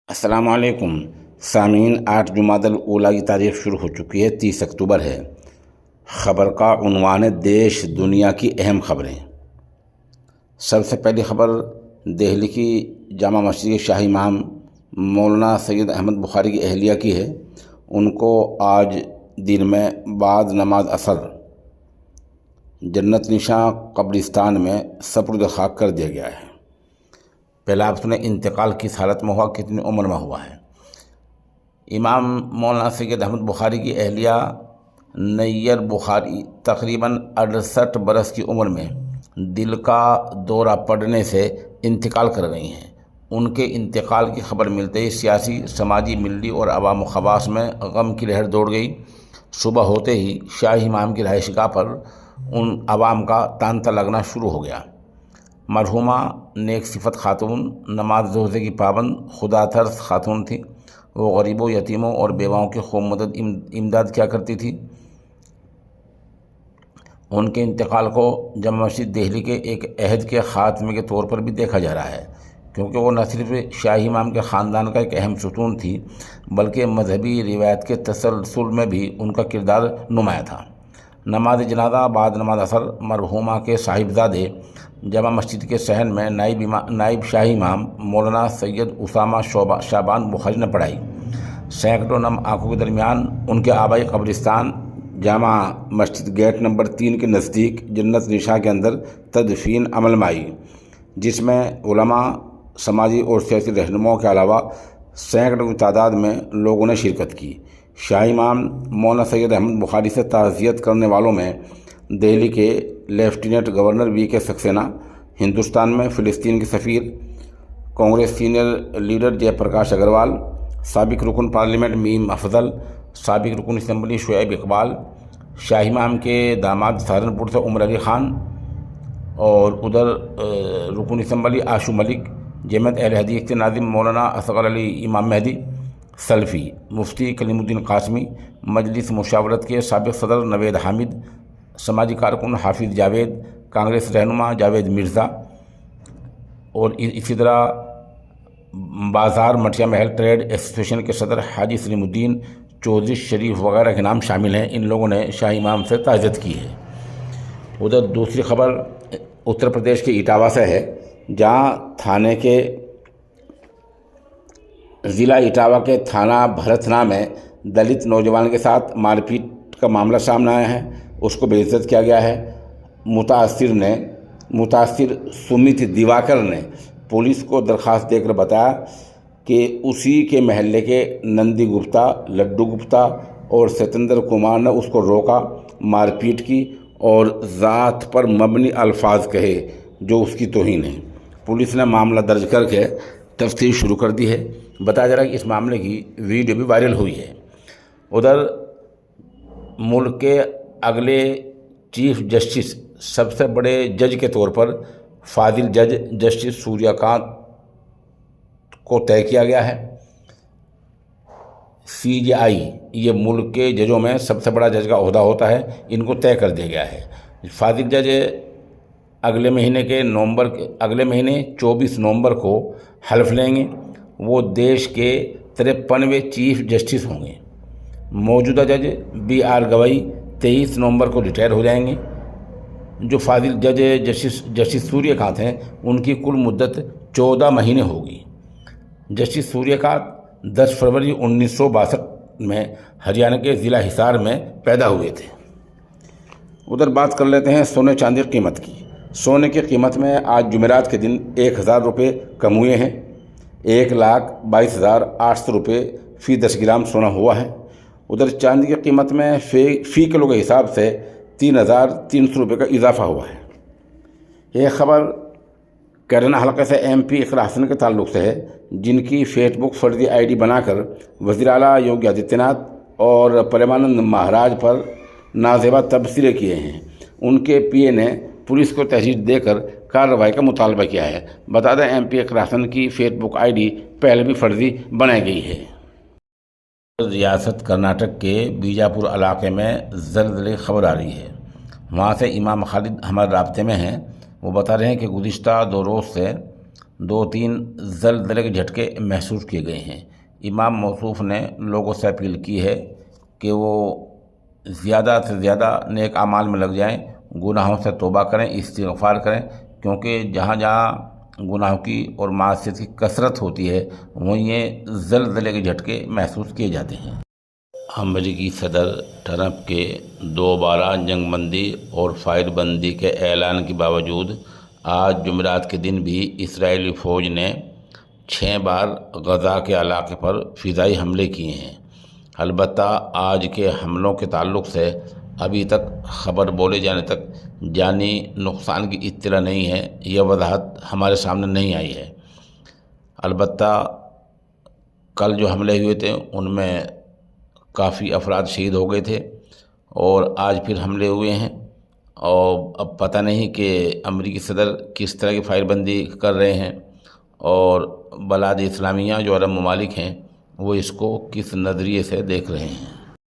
السلام علیکم سامعین، 8 جمادی الاولیٰ کی تاریخ شروع ہو چکی ہے، 30 اکتوبر ہے۔ خبر کا عنوان ہے دیش دنیا کی اہم خبریں۔ سب سے پہلی خبر دہلی کی جامع مسجد کے شاہی امام مولانا سید احمد بخاری کی اہلیہ کی ہے۔ ان کو آج دن میں بعد نماز عصر جنت نشاں قبرستان میں سپرد خاک کر دیا گیا ہے۔ پہلا آپ سنیں انتقال کس حالت میں ہوا، کتنی عمر میں ہوا ہے۔ امام مولانا سید احمد بخاری کی اہلیہ نیر بخاری تقریباً 68 برس کی عمر میں دل کا دورہ پڑنے سے انتقال کر گئی ہیں۔ ان کے انتقال کی خبر ملتے ہی سیاسی، سماجی، ملی اور عوام و خواص میں غم کی لہر دوڑ گئی۔ صبح ہوتے ہی شاہی امام کی رہائش گاہ پر ان عوام کا تانتا لگنا شروع ہو گیا۔ مرحومہ نیک صفت خاتون، نماز روزے کی پابند، خدا ترس خاتون تھی۔ وہ غریبوں، یتیموں اور بیواؤں کی خوب مدد امداد کیا کرتی تھی۔ ان کے انتقال کو جامع مسجد دہلی کے ایک عہد کے خاتمے کے طور پر بھی دیکھا جا رہا ہے، کیونکہ وہ نہ صرف شاہی امام کے خاندان کا ایک اہم ستون تھی، بلکہ مذہبی روایت کے تسلسل میں بھی ان کا کردار نمایاں تھا۔ نماز جنازہ بعد نماز عصر مرحومہ کے صاحبزادے جامع مسجد کے صحن میں نائب شاہی امام مولانا سید اسامہ شعبان بخاری نے پڑھائی۔ سینکڑوں نم آنکھوں کے درمیان ان کے آبائی قبرستان جامع مسجد گیٹ نمبر 3 کے نزدیک جنت نشاں کے اندر تدفین عمل میں آئی، جس میں علماء، سماجی اور سیاسی رہنماؤں کے علاوہ سینکڑوں کی تعداد میں لوگوں نے شرکت کی۔ شاہی امام مولانا سید احمد بخاری سے تعزیت کرنے والوں میں دہلی کے لیفٹیننٹ گورنر وی کے سکسینہ، ہندوستان میں فلسطین کے سفیر، کانگریس سینئر لیڈر جے پرکاش اگروال، سابق رکن پارلیمنٹ میم افضل، سابق رکن اسمبلی شعیب اقبال، شاہی امام کے داماد سہارنپور سے عمر علی خان، اور ادھر رکن اسمبلی آشو ملک، جامعۃ اہل حدیث کے ناظم مولانا اصغر علی امام مہدی سلفی، مفتی کلیم الدین قاسمی، مجلس مشاورت کے سابق صدر نوید حامد، سماجی کارکن حافظ جاوید، کانگریس رہنما جاوید مرزا، اور اسی طرح بازار مٹیا محل ٹریڈ ایسوسیشن کے صدر حاجی سلیم الدین چودھری شریف وغیرہ کے نام شامل ہیں۔ ان لوگوں نے شاہی امام سے تعزیت کی ہے۔ ادھر دوسری خبر اتر پردیش کے اٹاوہ سے ہے، جہاں ضلع اٹاوہ کے تھانہ بھرتنا میں دلت نوجوان کے ساتھ مار پیٹ کا معاملہ سامنے آیا ہے۔ اس کو بے عزت کیا گیا ہے۔ متاثر سمت دیواکر نے پولیس کو درخواست دے کر بتایا کہ اسی کے محلے کے نندی گپتا، لڈو گپتا اور ستیندر کمار نے اس کو روکا، مار پیٹ کی اور ذات پر مبنی الفاظ کہے جو اس کی توہین ہے۔ پولیس نے معاملہ درج کر کے تفتیش شروع کر دی ہے۔ بتایا جا رہا ہے کہ اس معاملے کی ویڈیو بھی وائرل ہوئی ہے۔ ادھر ملک کے اگلے چیف جسٹس، سب سے بڑے جج کے طور پر فاضل جج جسٹس سوریہ کانت کو طے کیا گیا ہے۔ CJI، یہ ملک کے ججوں میں سب سے بڑا جج کا عہدہ ہوتا ہے، ان کو طے کر دیا گیا ہے۔ فاضل جج اگلے مہینے 24 نومبر کو حلف لیں گے۔ وہ دیش کے 53ویں چیف جسٹس ہوں گے۔ موجودہ جج BR گوئی 23 نومبر کو ریٹائر ہو جائیں گے۔ جو فاضل جج جسٹس سوریہ کانت ہیں، ان کی کل مدت 14 مہینے ہوگی۔ جسٹس سوریہ کانت 10 فروری 1962 میں ہریانہ کے ضلع حصار میں پیدا ہوئے تھے۔ ادھر بات کر لیتے ہیں سونے چاندی کی قیمت کی۔ سونے کی قیمت میں آج جمعرات کے دن 1000 روپے کم ہوئے ہیں۔ 1,22,800 روپے فی 10 گرام سونا ہوا ہے۔ ادھر چاندی کی قیمت میں فی کلو کے حساب سے 3,300 روپے کا اضافہ ہوا ہے۔ یہ خبر کیرانہ حلقے سے MP اقرا حسن کے تعلق سے ہے، جن کی فیس بک فرضی ID بنا کر وزیر اعلیٰ یوگی آدتیہ ناتھ اور پرمانند مہاراج پر نازیبا تبصرے کیے ہیں۔ ان کے PA نے پولیس کو تحریر دے کر کارروائی کا مطالبہ کیا ہے۔ بتا دیں MP اقرا حسن کی فیس بک ID پہلے بھی فرضی بنائی گئی ہے۔ ریاست کرناٹک کے بیجاپور علاقے میں زلزلے کی خبر آ رہی ہے۔ وہاں سے امام خالد ہمارے رابطے میں ہیں۔ وہ بتا رہے ہیں کہ گزشتہ 2 روز سے 2-3 زلزلے کے جھٹکے محسوس کیے گئے ہیں۔ امام موصوف نے لوگوں سے اپیل کی ہے کہ وہ زیادہ سے زیادہ نیک اعمال میں لگ جائیں، گناہوں سے توبہ کریں، استغفار کریں، کیونکہ جہاں جہاں گناہوں کی اور معصیت کی کثرت ہوتی ہے وہیں یہ زلزلے کے جھٹکے محسوس کیے جاتے ہیں۔ امریکی صدر ٹرمپ کے دوبارہ جنگ بندی اور فائر بندی کے اعلان کے باوجود آج جمعرات کے دن بھی اسرائیلی فوج نے 6 بار غزہ کے علاقے پر فضائی حملے کیے ہیں۔ البتہ آج کے حملوں کے تعلق سے ابھی تک خبر بولے جانے تک جانی نقصان کی اطلاع نہیں ہے، یہ وضاحت ہمارے سامنے نہیں آئی ہے۔ البتہ کل جو حملے ہوئے تھے ان میں کافی افراد شہید ہو گئے تھے اور آج پھر حملے ہوئے ہیں، اور اب پتہ نہیں کہ امریکی صدر کس طرح کی فائر بندی کر رہے ہیں اور بلاد اسلامیہ جو عرب ممالک ہیں وہ اس کو کس نظریے سے دیکھ رہے ہیں۔